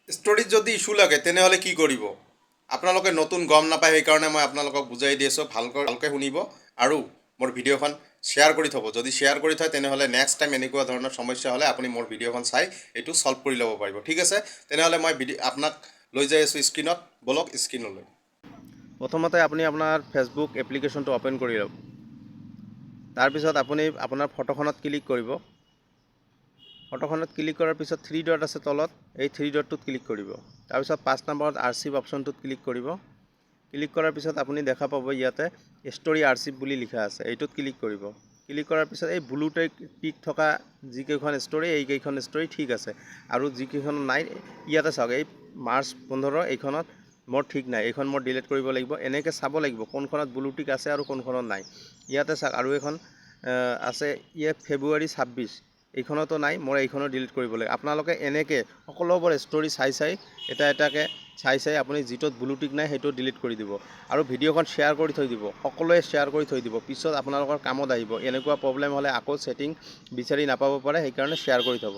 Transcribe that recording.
ষ্টৰিত যদি ইছ্যু লাগে তেনেহ'লে কি কৰিব? আপোনালোকে নতুন গম নাপায়, সেইকাৰণে মই আপোনালোকক বুজাই দি আছোঁ। ভালকৈ শুনিব আৰু মোৰ ভিডিঅ'খন শ্বেয়াৰ কৰি থ'ব। যদি শ্বেয়াৰ কৰি থয় তেনেহ'লে নেক্সট টাইম এনেকুৱা ধৰণৰ সমস্যা হ'লে আপুনি মোৰ ভিডিঅ'খন চাই এইটো ছল্ভ কৰি ল'ব পাৰিব। ঠিক আছে, তেনেহ'লে মই আপোনাক লৈ যাই আছোঁ স্ক্ৰীনত। বলক স্ক্ৰীনলৈ। প্ৰথমতে আপুনি আপোনাৰ ফেচবুক এপ্লিকেশ্যনটো অ'পেন কৰি লওক। তাৰপিছত আপুনি আপোনাৰ ফটোখনত ক্লিক কৰিব। ফটোখনত ক্লিক কৰাৰ পিছত 3 ডট আছে তলত, এই 3 ডটটোত ক্লিক কৰিব। তাৰপিছত 5 নম্বৰত আৰ্চিভ অপশ্যনটোত ক্লিক কৰিব। ক্লিক কৰাৰ পিছত আপুনি দেখা পাব ইয়াতে ষ্টৰি আৰ্চিভ বুলি লিখা আছে, এইটোত ক্লিক কৰিব। ক্লিক কৰাৰ পিছত এই ব্লু টিক থকা যিকেইখন ষ্টৰি, এইকেইখন ষ্টৰি ঠিক আছে, আৰু যিকেইখন নাই ইয়াতে চাওক, এই মাৰ্চ 15 এইখনত মোৰ ঠিক নাই, এইখন মোৰ ডিলিট কৰিব লাগিব। এনেকৈ চাব লাগিব কোনখনত ব্লু টিক আছে আৰু কোনখনত নাই। ইয়াতে চাওক আৰু এখন আছে, ইয়াত ফেব্ৰুৱাৰী 26, এইখনতো নাই, মই এইখনো ডিলিট কৰিব লাগে। আপোনালোকে এনেকৈ সকলোবোৰ ষ্টৰি চাই এটা এটাকৈ চাই আপুনি যিটোত ব্লু টিক নাই সেইটো ডিলিট কৰি দিব। আৰু ভিডিঅ'খন শ্বেয়াৰ কৰি থৈ দিব, সকলোৱে শ্বেয়াৰ কৰি থৈ দিব, পিছত আপোনালোকৰ কামত আহিব। এনেকুৱা প্ৰব্লেম হ'লে আকৌ ছেটিং বিচাৰি নাপাব পাৰে, সেইকাৰণে শ্বেয়াৰ কৰি থ'ব।